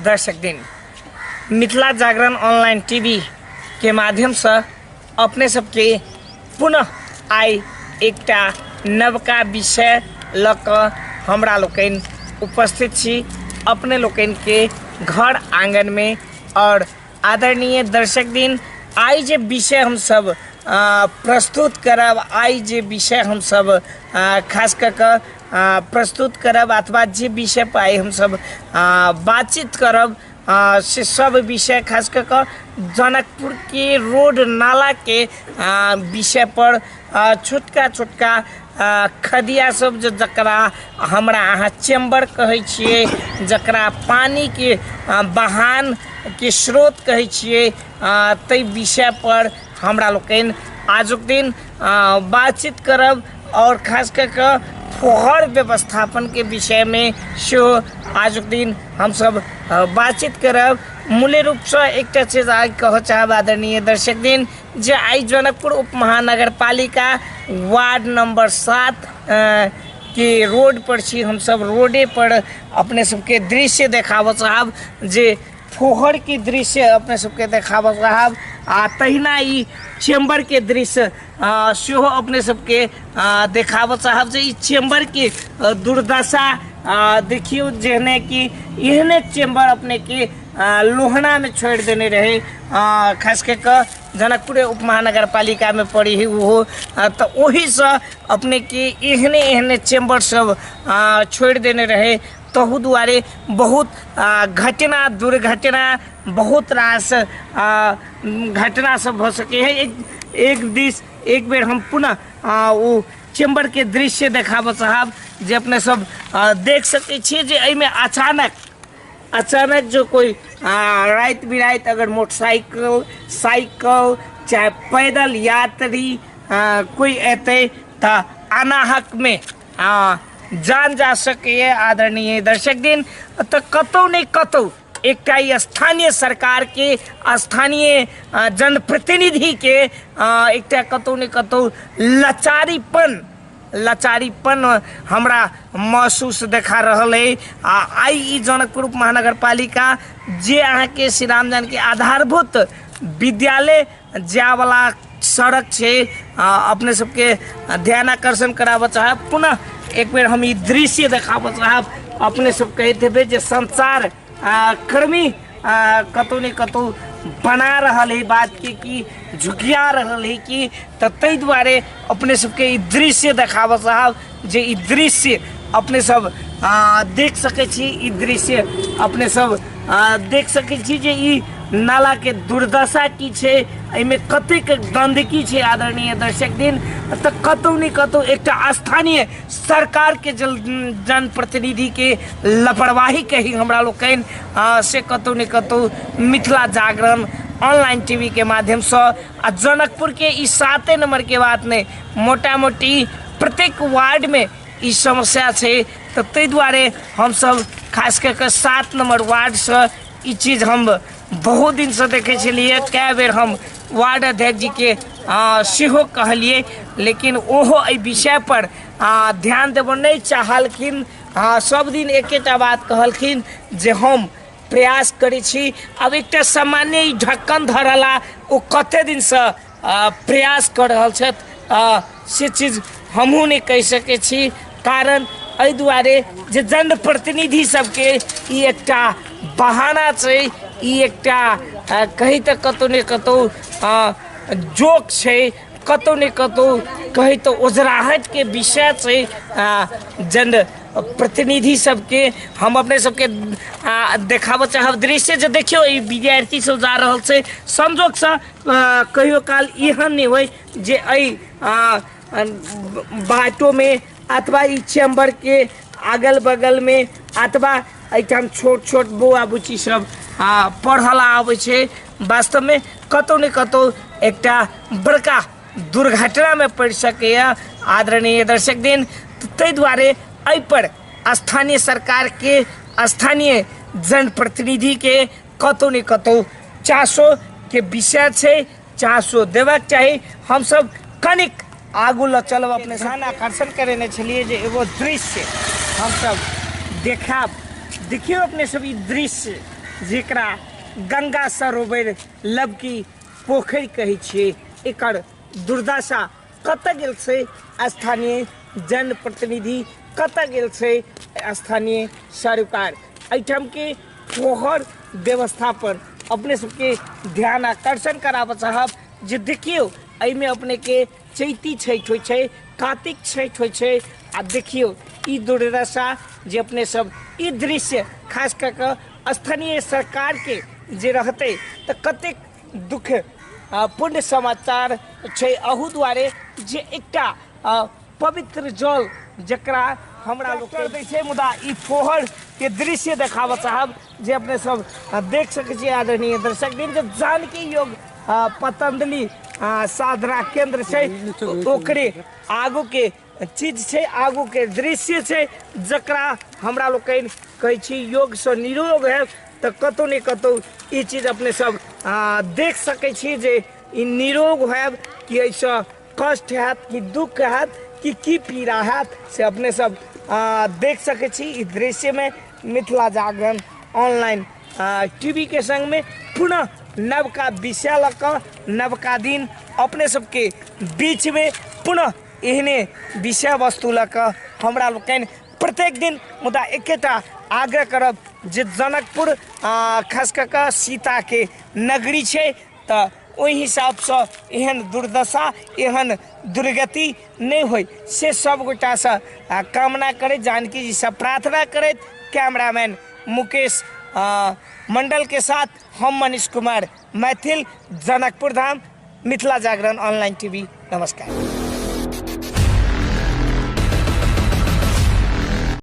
दर्शक दिन मिथिला जागरण online TV के माध्यम से अपने सबके पुनः आई एकटा नवका विषय ल क हमरा लोकनि उपस्थित छी अपने लोकनि के घर आंगन में। और आदरणीय दर्शक दिन आई जे विषय हम सब प्रस्तुत करब, आई जे विषय हम सब खास कर प्रस्तुत करब अथवा जे विषय पर आई हम सब बातचीत करब से सब विषय खास कर जनकपुर के रोड नाला के विषय पर छोटका छोटका खदिया सब जकरा हमरा अहाँ चेम्बर कहै छियै, जकरा पानी के बहान के स्रोत कहै छियै, तै विषय पर हमरा लोकनि आजुक दिन बातचीत करब। और खास कर फोहर व्यवस्थापन के विषय में शो आजुक दिन हम सब बातचीत करब। मूल रूप से एक चीज आज कह चाहब आदरणीय दर्शक दिन जे आई जनकपुर उप महानगर पालिका वार्ड नंबर 7 के रोड पर छी। हम सब रोडे पर अपने सबके दृश्य देखाब चाहब, जे फोहर के दृश्य अपने सबके देखाब चाहब। तहिना ई चेम्बर के दृश्य सेहो अपने सबके देखाब चाहब, जे ई चेम्बर के दुर्दशा देखियो, जेहने कि एहने चेम्बर अपने के लोहना में छोड़ देने रहे, खास कर जनकपुर उप महानगर पालिका में पड़ी है वो। तो वही से अपने के एहने एहने चेम्बर सब छोड़ देने रहे, तहु दुआरे बहुत घटना दुर्घटना बहुत रास घटना सब भ सके है। एक बेर हम पुनः वो चेम्बर के दृश्य देखाब चाहब, जे अपने सब देख सके छी जे एहिमे अचानक जो कोई रात बिरात अगर मोटरसाइकिल साइकिल चाहे पैदल यात्री कोई एते तो अनाहक में जान जा सके। आदरणीय दर्शक दिन तो कतौ नहीं कतौ एक स्थानीय सरकार के स्थानीय जनप्रतिनिधि के एक कतौ नहीं कतौ लाचारीपन हमरा महसूस देखा रहल है। आई जनकपुर उप महानगर पालिका जे अहाँ के श्री राम जानकी आधारभूत विद्यालय जाए वाला सड़क है, अपने सबके ध्यान आकर्षण कराब चाहब। पुनः एक बेर हम ई दृश्य देखाब चाहब। अपने सब कहते थे जे संचार कर्मी कतौ नहीं कतौ बना रहल है बात के कि झुकिया रहल है कि, तो तै दुआरे अपने सबके ई दृश्य देखाब चाहब, जे ई दृश्य अपने सब देख सके छी। ई दृश्य अपने सब देख सके छी जे ई नाला के दुर्दशा की छे, एमे कतेक गंदगी छे। आदरणीय दर्शक दिन तो कतौ नहीं कतौ एक स्थानीय सरकार के जनप्रतिनिधि के लापरवाही कही हमरा लोकनि से कतौ नहीं कतौ मिथिला जागरण ऑनलाइन टीवी के माध्यम से जनकपुर के इस 7 नंबर के बात नहीं, मोटा मोटी प्रत्येक वार्ड में ई समस्या है। तो तै दुआरे हम सब खास करके 7 नंबर वार्ड से ई चीज हम बहुत दिन से देखे छलिए। कई बेर हम वार्ड अध्यक्ष जी के सेहो कहलिए, लेकिन ओहो एहि विषय पर ध्यान देव नहीं चाहलखिन। सब दिन एकेटा बात कहलखिन जे हम प्रयास करै छी। अब एक सामान्य ढक्कन धरला ओ कते दिन से प्रयास कर रहल छथि से चीज हमहूँ नहीं कह सके छी। कारण एहि दुआरे जे जनप्रतिनिधि सबके ई एकटा बहाना छै, ई एकटा कही तो कतौ नहीं कतौ जोक छै, कतौ नहीं कतौ कही तो ओझराहट के विषय छै। जन प्रतिनिधि सबके हम अपने सबके देखाब चाहब दृश्य, जो देखियो ई विद्यार्थी सब जा रहल छै। संजोग से कहियो काल एहन नहीं होय जे एहि बाटो में अथवा ई चेम्बर के अगल बगल में अथवा एठाम छोट छोट बौआ बुच्ची सब पढ़ला आबै छै। वास्तव में कतौ नहीं कतौ एकटा बड़का दुर्घटना में पड़ सके। आदरणीय दर्शक दिन तै दुआरे एहि पर स्थानीय सरकार के स्थानीय जनप्रतिनिधि के कतौ नहीं कतौ चासो के विषय छै, चासो देबाक चाही। हम सब कनिक आगू ल चलब, अपने ध्यान आकर्षण करेने छलिए जे एगो दृश्य हम सब देखाब। देखियो अपने सब ई दृश्य जेकरा गंगा सरोवर लबकी पोखरि कहै छियै, एकर दुर्दशा कतऽ गेल छै? स्थानीय जनप्रतिनिधि कतऽ गेल छै? स्थानीय सरकार एहिठाम के पोखर व्यवस्थापन अपने सबके ध्यान आकर्षण कराबऽ चाहब जे देखियौ एहिमे अपने के चैती छठि होइ छै, कार्तिक छठि होइ छै, आ देखियौ ई दुर्दशा जे अपने सब ई दृश्य खास कऽ कऽ स्थानीय सरकार के जे रहते तऽ कतेक दुख पूर्ण समाचार छै अहू दुआरे जे एकटा पवित्र जल जकरा हमरा लोग कर दै छै, मुदा ई पोखर के दृश्य देखाबऽ चाहब जे अपने सब देख सकै छियै आदरणीय दर्शक दिन। जब जानकी योग पतंजलि साधना केंद्र छै ओकरे आगू के चीज छै, आगू के दृश्य छै जकरा हमरा लोग कहै छी योग से निरोग है, तो कतौ ने कतौ ई चीज अपने सब देख सकै छी जे ई निरोग है कि ऐसा कष्ट हैत कि दुख हैत कि की पीड़ा हैत से अपने सब देख सकै छी ई दृश्य में। मिथिला जागरण ऑनलाइन टीवी के संग में पुनः नवका विषय लऽ कऽ नवका दिन अपने सबके बीच में पुनः एहने विषय वस्तु लऽ कऽ हमरा लोकनि प्रत्येक दिन मुदा एकेटा आग्रह करब जे जनकपुर खास कऽ कऽ सीता के नगरी छै, तऽ ओहि हिसाब से एहन दुर्दशा एहन दुर्गति नहीं होय से सब गोटा से कामना करे, जानकी जी से प्रार्थना करैत कैमरामैन मुकेश मंडल के साथ हम मनीष कुमार, मैथिल, जनकपुर धाम, मिथिला जागरण ऑनलाइन टीवी। नमस्कार।